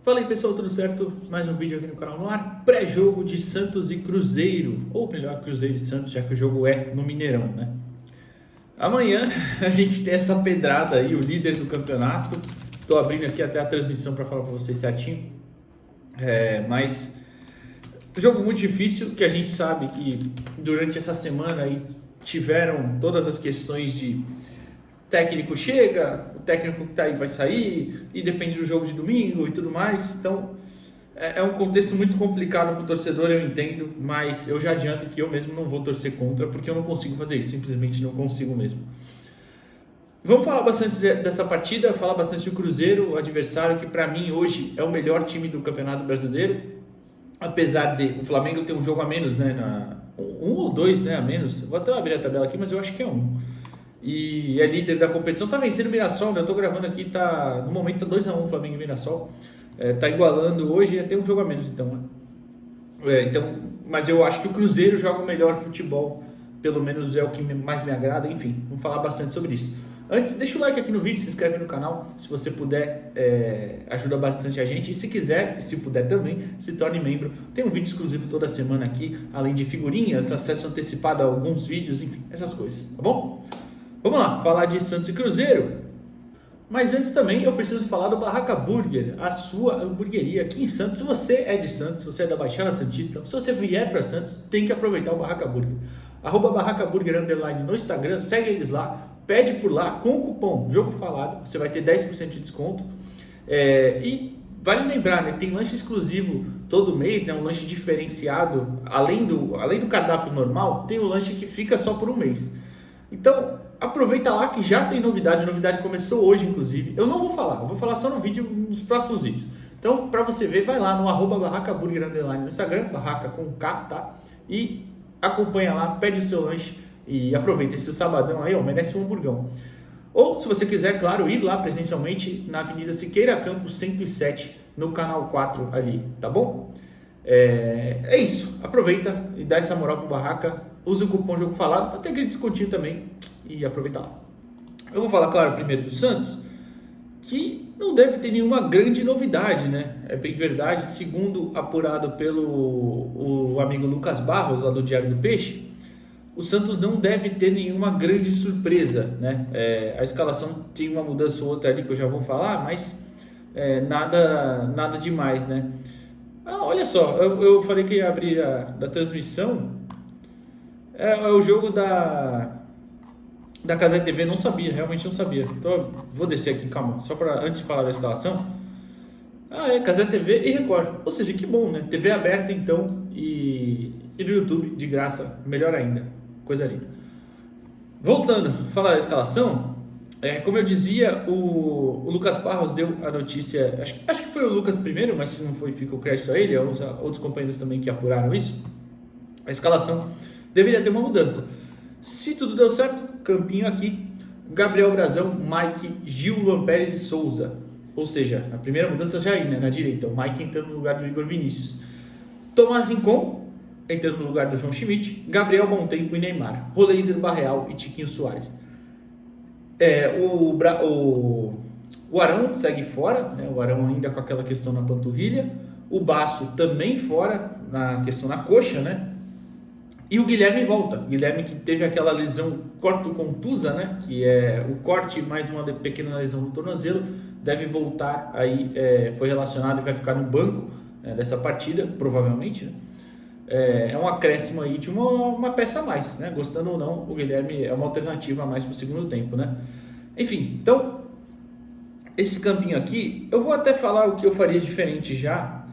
Fala aí pessoal, tudo certo? Mais um vídeo aqui no canal no ar, pré-jogo de Santos e Cruzeiro, ou melhor, Cruzeiro e Santos, já que o jogo é no Mineirão, né? Amanhã a gente tem essa pedrada aí, o líder do campeonato. Tô abrindo aqui até a transmissão para falar para vocês certinho. Mas jogo muito difícil, que a gente sabe que durante essa semana aí tiveram todas as questões de técnico chega, o técnico que tá aí vai sair, e depende do jogo de domingo e tudo mais. Então é um contexto muito complicado para o torcedor, eu entendo, mas eu já adianto que eu mesmo não vou torcer contra, porque eu não consigo fazer isso, simplesmente não consigo mesmo. Vamos falar bastante dessa partida, falar bastante do Cruzeiro, o adversário que para mim hoje é o melhor time do Campeonato Brasileiro, apesar de o Flamengo ter um jogo a menos, né, um ou dois, né, a menos. Vou até abrir a tabela aqui, mas eu acho que é um. E é líder da competição, tá vencendo o Mirassol, né? Eu tô gravando aqui, no momento tá 2-1 Flamengo e Mirassol, tá igualando hoje e até um jogo a menos, então, né? Mas eu acho que o Cruzeiro joga o melhor futebol, pelo menos é o que mais me agrada, enfim, vamos falar bastante sobre isso. Antes, deixa o like aqui no vídeo, se inscreve no canal, se você puder, ajuda bastante a gente. E se quiser, e se puder também, se torne membro. Tem um vídeo exclusivo toda semana aqui, além de figurinhas, acesso antecipado a alguns vídeos, enfim, essas coisas, tá bom? Vamos lá, falar de Santos e Cruzeiro. Mas antes também eu preciso falar do Barraca Burger, a sua hamburgueria aqui em Santos. Se você é de Santos, se você é da Baixada Santista, se você vier para Santos, tem que aproveitar o Barraca Burger. @Barraca Burger _ no Instagram, segue eles lá, pede por lá com o cupom Jogo Falado, você vai ter 10% de desconto. E vale lembrar, né, tem lanche exclusivo todo mês, né, um lanche diferenciado, além do cardápio normal, tem um lanche que fica só por um mês. Então, aproveita lá que já tem novidade, a novidade começou hoje, inclusive. Eu não vou falar, eu vou falar só no vídeo, nos próximos vídeos. Então, para você ver, vai lá no @Barraca Burger _ no Instagram, barraca com K, tá? E acompanha lá, pede o seu lanche e aproveita esse sabadão aí, ó, merece um hamburgão. Ou, se você quiser, claro, ir lá presencialmente na Avenida Siqueira Campos 107, no canal 4 ali, tá bom? É isso, aproveita e dá essa moral pro Barraca, usa o cupom Jogo Falado para ter aquele descontinho também e aproveita lá. Eu vou falar, claro, primeiro do Santos, que não deve ter nenhuma grande novidade, né? É bem verdade, segundo apurado pelo o amigo Lucas Barros, lá do Diário do Peixe, o Santos não deve ter nenhuma grande surpresa, né? A escalação tem uma mudança ou outra ali que eu já vou falar, mas nada demais, né? Olha só, eu falei que ia abrir da transmissão. É o jogo da Cazé TV, não sabia, realmente não sabia. Então vou descer aqui, calma, só para antes de falar da escalação. Cazé TV e Record, ou seja, que bom, né? TV aberta então e no YouTube de graça, melhor ainda, coisa linda. Voltando a falar da escalação, como eu dizia, o Lucas Barros deu a notícia, acho que foi o Lucas primeiro, mas se não foi, fica o crédito a ele, outros companheiros também que apuraram isso. A escalação deveria ter uma mudança. Se tudo deu certo, campinho aqui, Gabriel Brazão, Mike, Gil, Luan Pérez e Souza. Ou seja, a primeira mudança já aí, né, na direita, o Mike entrando no lugar do Igor Vinícius. Tomás Rincon entrando no lugar do João Schmidt, Gabriel Montempo e Neymar, Roleiser, Barreal e Tiquinho Soares. O Arão segue fora, né, o Arão ainda com aquela questão na panturrilha, o Baço também fora, na questão na coxa, né? E o Guilherme volta. Guilherme que teve aquela lesão corto-contusa, né? Que é o corte mais uma pequena lesão no tornozelo. Deve voltar aí, foi relacionado e vai ficar no banco dessa partida, provavelmente, né? É um acréscimo aí de uma peça a mais, né? Gostando ou não, o Guilherme é uma alternativa a mais para o segundo tempo, né? Enfim, então, esse campinho aqui, eu vou até falar o que eu faria diferente já,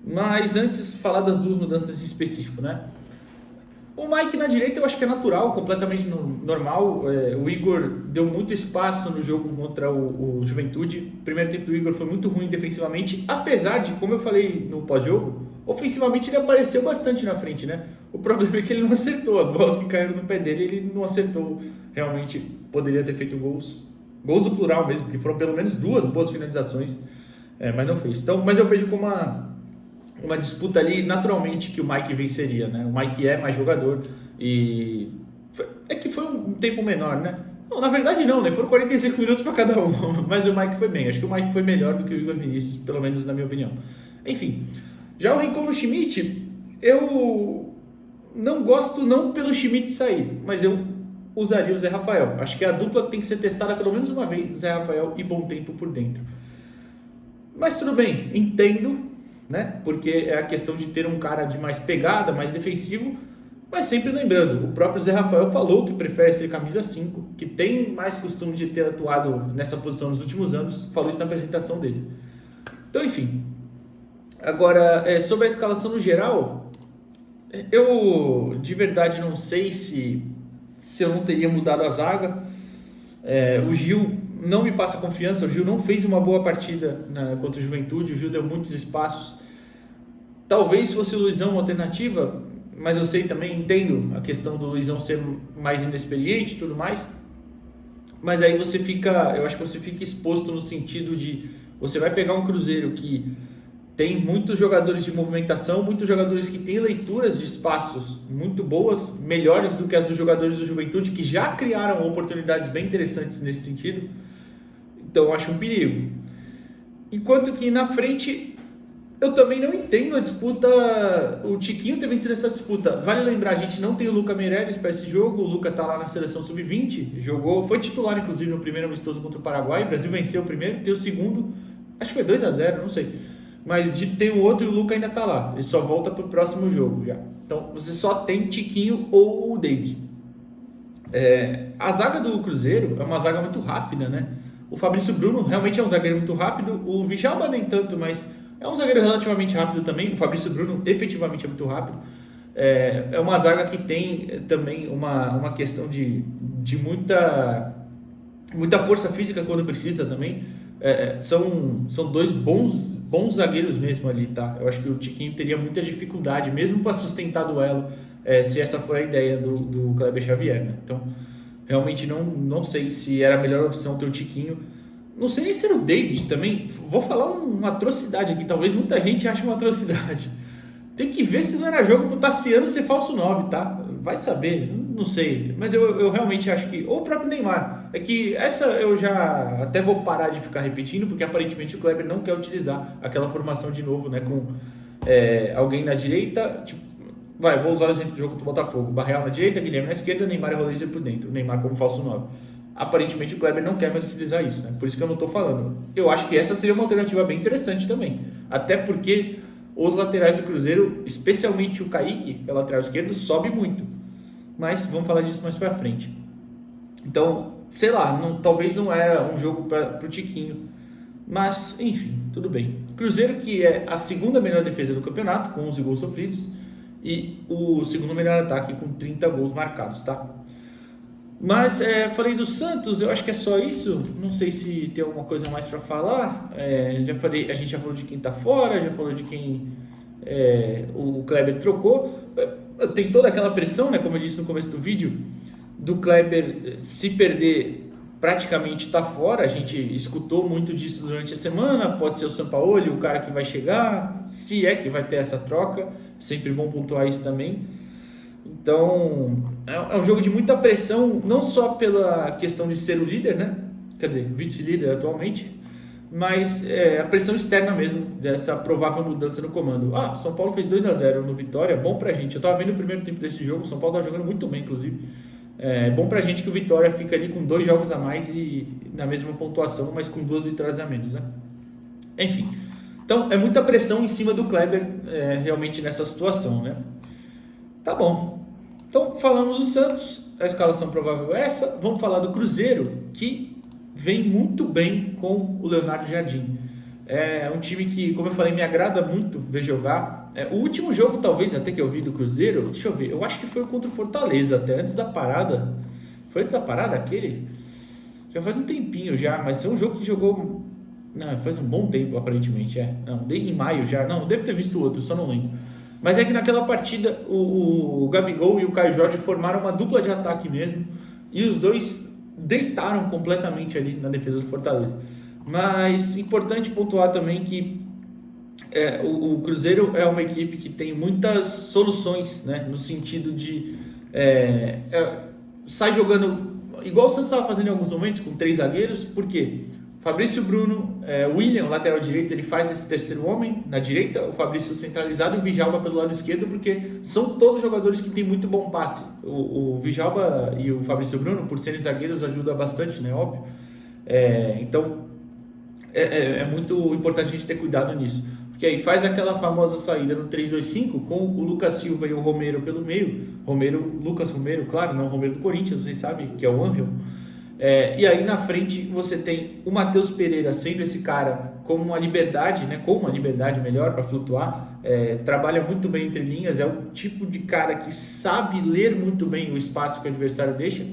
mas antes falar das duas mudanças em específico, né? O Mike na direita eu acho que é natural, completamente normal. O Igor deu muito espaço no jogo contra o Juventude. O primeiro tempo do Igor foi muito ruim defensivamente, apesar de, como eu falei no pós-jogo, ofensivamente ele apareceu bastante na frente, né? O problema é que ele não acertou. As bolas que caíram no pé dele, ele não acertou. Realmente poderia ter feito gols no plural mesmo, porque foram pelo menos duas boas finalizações, mas não fez. Então, mas eu vejo como uma disputa ali, naturalmente, que o Mike venceria, né? O Mike é mais jogador e foi um tempo menor, né? Não, na verdade não, né? Foram 45 minutos para cada um, mas o Mike foi bem. Acho que o Mike foi melhor do que o Igor Vinícius, pelo menos na minha opinião. Enfim, já o Rincon no Schmidt, eu não gosto não pelo Schmidt sair, mas eu usaria o Zé Rafael. Acho que a dupla tem que ser testada pelo menos uma vez, Zé Rafael e Bom Tempo por dentro. Mas tudo bem, entendo, né? Porque é a questão de ter um cara de mais pegada, mais defensivo, mas sempre lembrando, o próprio Zé Rafael falou que prefere ser camisa 5, que tem mais costume de ter atuado nessa posição nos últimos anos, falou isso na apresentação dele. Então, enfim. Agora, sobre a escalação no geral, eu de verdade não sei se eu não teria mudado a zaga. O Gil não me passa confiança, o Gil não fez uma boa partida contra o Juventude, o Gil deu muitos espaços. Talvez fosse o Luizão uma alternativa, mas eu sei também, entendo a questão do Luizão ser mais inexperiente e tudo mais, mas aí você fica, eu acho que você fica exposto no sentido de, você vai pegar um Cruzeiro que tem muitos jogadores de movimentação, muitos jogadores que têm leituras de espaços muito boas, melhores do que as dos jogadores do Juventude, que já criaram oportunidades bem interessantes nesse sentido, então eu acho um perigo. Enquanto que na frente, eu também não entendo a disputa, o Tiquinho ter vencido essa disputa. Vale lembrar, a gente não tem o Luca Meireles para esse jogo, o Luca tá lá na seleção sub-20, jogou, foi titular inclusive no primeiro amistoso contra o Paraguai, o Brasil venceu o primeiro, tem o segundo, acho que foi 2-0, não sei. Mas tem o outro e o Luca ainda tá lá, ele só volta pro próximo jogo já. Então você só tem Tiquinho ou o David. A zaga do Cruzeiro é uma zaga muito rápida, né? O Fabrício Bruno realmente é um zagueiro muito rápido, o Djalma nem tanto, mas é um zagueiro relativamente rápido também. O Fabrício Bruno efetivamente é muito rápido. É uma zaga que tem também uma questão de muita força física quando precisa também. São dois bons zagueiros mesmo ali, tá? Eu acho que o Tiquinho teria muita dificuldade, mesmo para sustentar duelo, se essa for a ideia do Kleber Xavier, né? Então, realmente não sei se era a melhor opção ter o Tiquinho. Não sei nem se era o David também. Vou falar uma atrocidade aqui, talvez muita gente ache uma atrocidade. Tem que ver se não era jogo pro Tassiano ser falso 9, tá? Vai saber, não sei. Mas eu realmente acho que... Ou o próprio Neymar. É que essa eu já até vou parar de ficar repetindo, porque aparentemente o Kleber não quer utilizar aquela formação de novo, né? Com alguém na direita... Tipo, vou usar o exemplo do jogo do Botafogo. Barreal na direita, Guilherme na esquerda, Neymar e Rolês por dentro. O Neymar como falso 9. Aparentemente o Kleber não quer mais utilizar isso, né? Por isso que eu não estou falando. Eu acho que essa seria uma alternativa bem interessante também. Até porque os laterais do Cruzeiro, especialmente o Kaique, que é o lateral esquerdo, sobe muito. Mas vamos falar disso mais pra frente. Então, sei lá, talvez não era um jogo para o Tiquinho. Mas, enfim, tudo bem. Cruzeiro que é a segunda melhor defesa do campeonato, com 11 gols sofridos. E o segundo melhor ataque com 30 gols marcados, tá? Mas falei do Santos, eu acho que é só isso. Não sei se tem alguma coisa mais para falar. A gente já falou de quem tá fora, já falou de quem o Kleber trocou. Tem toda aquela pressão, né, como eu disse no começo do vídeo, do Kleber se perder praticamente tá fora. A gente escutou muito disso durante a semana. Pode ser o Sampaoli, o cara que vai chegar, se é que vai ter essa troca. Sempre bom pontuar isso também. Então, é um jogo de muita pressão, não só pela questão de ser o líder, né? Quer dizer, vice-líder atualmente, mas a pressão externa mesmo, dessa provável mudança no comando. São Paulo fez 2-0 no Vitória, bom pra gente. Eu tava vendo o primeiro tempo desse jogo, o São Paulo tava jogando muito bem, inclusive. Bom pra gente que o Vitória fica ali com 2 jogos a mais e na mesma pontuação, mas com 2 vitórias a menos, né? Enfim, então é muita pressão em cima do Kleber realmente nessa situação, né? Tá bom. Então, falamos do Santos, a escalação provável é essa. Vamos falar do Cruzeiro, que vem muito bem com o Leonardo Jardim. É um time que, como eu falei, me agrada muito ver jogar. O último jogo, talvez, até que eu vi do Cruzeiro, deixa eu ver, eu acho que foi contra o Fortaleza, até antes da parada. Foi antes da parada aquele? Já faz um tempinho já, mas foi um jogo que jogou... Não, faz um bom tempo, aparentemente, Não, em maio já. Não, deve ter visto outro, só não lembro. Mas é que naquela partida o Gabigol e o Caio Jorge formaram uma dupla de ataque mesmo, e os dois deitaram completamente ali na defesa do Fortaleza. Mas importante pontuar também que o Cruzeiro é uma equipe que tem muitas soluções, né, no sentido de sai jogando igual o Santos estava fazendo em alguns momentos, com 3 zagueiros, por quê? Fabrício Bruno, William, lateral direito, ele faz esse terceiro homem na direita, o Fabrício centralizado e o Vijalba pelo lado esquerdo, porque são todos jogadores que têm muito bom passe. O Vijalba e o Fabrício Bruno, por serem zagueiros, ajudam bastante, né? Óbvio. Então, é muito importante a gente ter cuidado nisso. Porque aí faz aquela famosa saída no 3-2-5 com o Lucas Silva e o Romero pelo meio. Lucas Romero, claro, não o Romero do Corinthians, vocês sabem, que é o Angel. E aí na frente você tem o Matheus Pereira sendo esse cara com uma liberdade, né, melhor para flutuar, trabalha muito bem entre linhas, é o tipo de cara que sabe ler muito bem o espaço que o adversário deixa.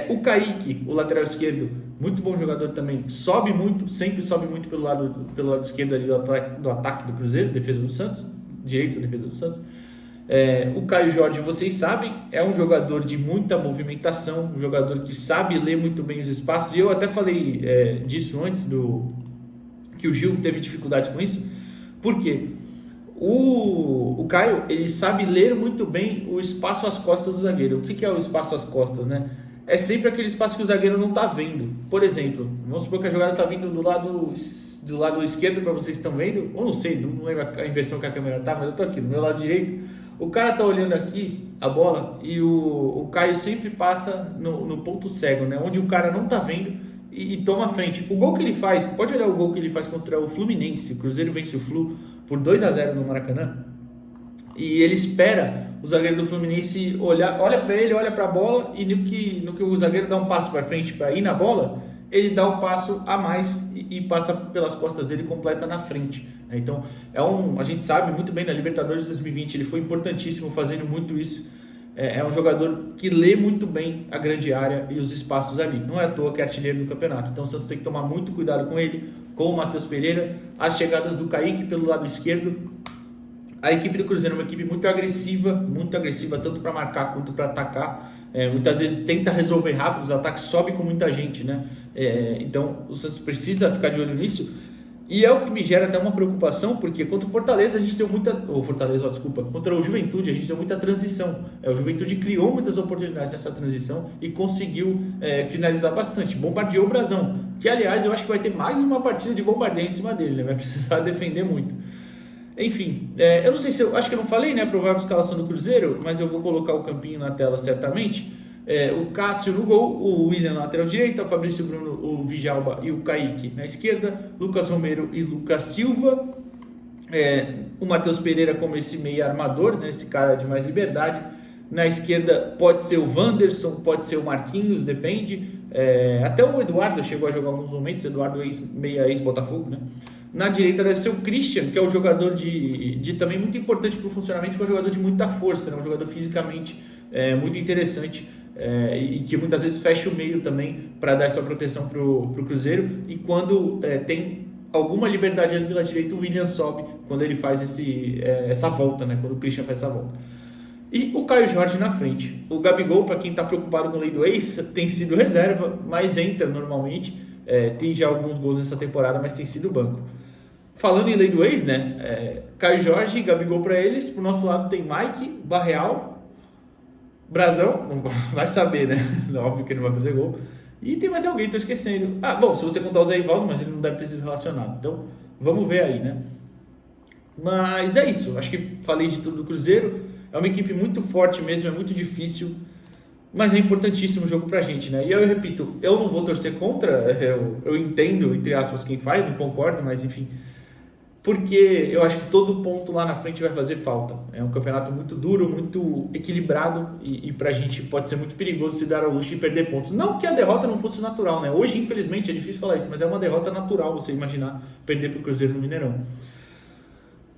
O Kaique, o lateral esquerdo, muito bom jogador também, sempre sobe muito pelo lado esquerdo ali do ataque do Cruzeiro, defesa do Santos, direito da defesa do Santos. O Caio Jorge, vocês sabem, é um jogador de muita movimentação, um jogador que sabe ler muito bem os espaços, e eu até falei disso antes, que o Gil teve dificuldades com isso, porque o Caio, ele sabe ler muito bem o espaço às costas do zagueiro. O que é o espaço às costas, né? É sempre aquele espaço que o zagueiro não está vendo. Por exemplo, vamos supor que a jogada está vindo do lado esquerdo para vocês estão vendo, ou não sei, não lembro a inversão que a câmera tá, mas eu estou aqui do meu lado direito. O cara tá olhando aqui a bola e o Caio sempre passa no ponto cego, né? Onde o cara não tá vendo e toma a frente. O gol que ele faz, pode olhar o gol que ele faz contra o Fluminense. O Cruzeiro vence o Flu por 2-0 no Maracanã. E ele espera o zagueiro do Fluminense olha para ele, olha para a bola, e no que o zagueiro dá um passo para frente para ir na bola, ele dá um passo a mais e passa pelas costas dele e completa na frente. Então, a gente sabe muito bem, na Libertadores de 2020, ele foi importantíssimo fazendo muito isso. É um jogador que lê muito bem a grande área e os espaços ali. Não é à toa que é artilheiro do campeonato. Então, o Santos tem que tomar muito cuidado com ele, com o Matheus Pereira. As chegadas do Kaique pelo lado esquerdo. A equipe do Cruzeiro é uma equipe muito agressiva, tanto para marcar quanto para atacar. Muitas vezes tenta resolver rápido, os ataques sobem com muita gente, né? Então o Santos precisa ficar de olho nisso. E é o que me gera até uma preocupação, porque contra o Fortaleza a gente deu muita... contra o Juventude a gente deu muita transição. O Juventude criou muitas oportunidades nessa transição e conseguiu finalizar bastante. Bombardeou o Brasão, que aliás eu acho que vai ter mais uma partida de bombardeio em cima dele, né? Vai precisar defender muito. Enfim, eu não sei se acho que eu não falei, né, a provável escalação do Cruzeiro, mas eu vou colocar o campinho na tela certamente. O Cássio no gol, o William na lateral direita, o Fabrício Bruno, o Vijalba e o Kaique na esquerda, Lucas Romero e Lucas Silva, o Matheus Pereira como esse meio armador, né, esse cara de mais liberdade. Na esquerda pode ser o Wanderson, pode ser o Marquinhos, depende. Até o Eduardo chegou a jogar alguns momentos, Eduardo meia ex-Botafogo, né? Na direita deve ser o Christian, que é um jogador de também muito importante para o funcionamento, porque é um jogador de muita força, né? Um jogador fisicamente muito interessante e que muitas vezes fecha o meio também para dar essa proteção para o Cruzeiro. E quando tem alguma liberdade ali pela direita, o William sobe quando ele faz essa volta, né? Quando o Christian faz essa volta. E o Caio Jorge na frente. O Gabigol, para quem está preocupado com o lei do ex, tem sido reserva, mas entra normalmente. Tem já alguns gols nessa temporada, mas tem sido banco. Falando em lei do ex, né? Caio Jorge e Gabigol para eles. Pro nosso lado tem Mike, Barreal, Brasão, não vai saber, né? Óbvio que ele não vai fazer gol. E tem mais alguém, tô esquecendo. Bom, se você contar o Zé Ivaldo, mas ele não deve ter sido relacionado. Então, vamos ver aí, né? Mas é isso. Acho que falei de tudo do Cruzeiro. É uma equipe muito forte mesmo, é muito difícil. Mas é importantíssimo o jogo pra gente, né? E eu repito, eu não vou torcer contra, eu entendo, entre aspas, quem faz, não concordo, mas enfim. Porque eu acho que todo ponto lá na frente vai fazer falta. É um campeonato muito duro, muito equilibrado e pra gente pode ser muito perigoso se dar ao luxo e perder pontos. Não que a derrota não fosse natural, né? Hoje, infelizmente, é difícil falar isso, mas é uma derrota natural você imaginar perder pro Cruzeiro no Mineirão.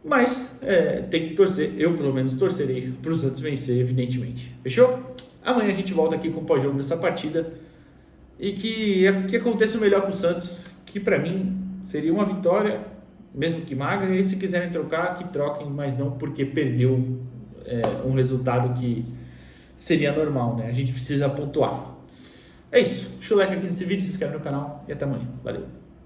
Mas tem que torcer, eu pelo menos torcerei pro Santos vencer, evidentemente. Fechou? Amanhã a gente volta aqui com o pós-jogo dessa partida e que aconteça o melhor com o Santos, que pra mim seria uma vitória, mesmo que magra, e se quiserem trocar, que troquem, mas não porque perdeu um resultado que seria normal, né? A gente precisa pontuar. É isso, deixa o like aqui nesse vídeo, se inscreve no canal e até amanhã. Valeu!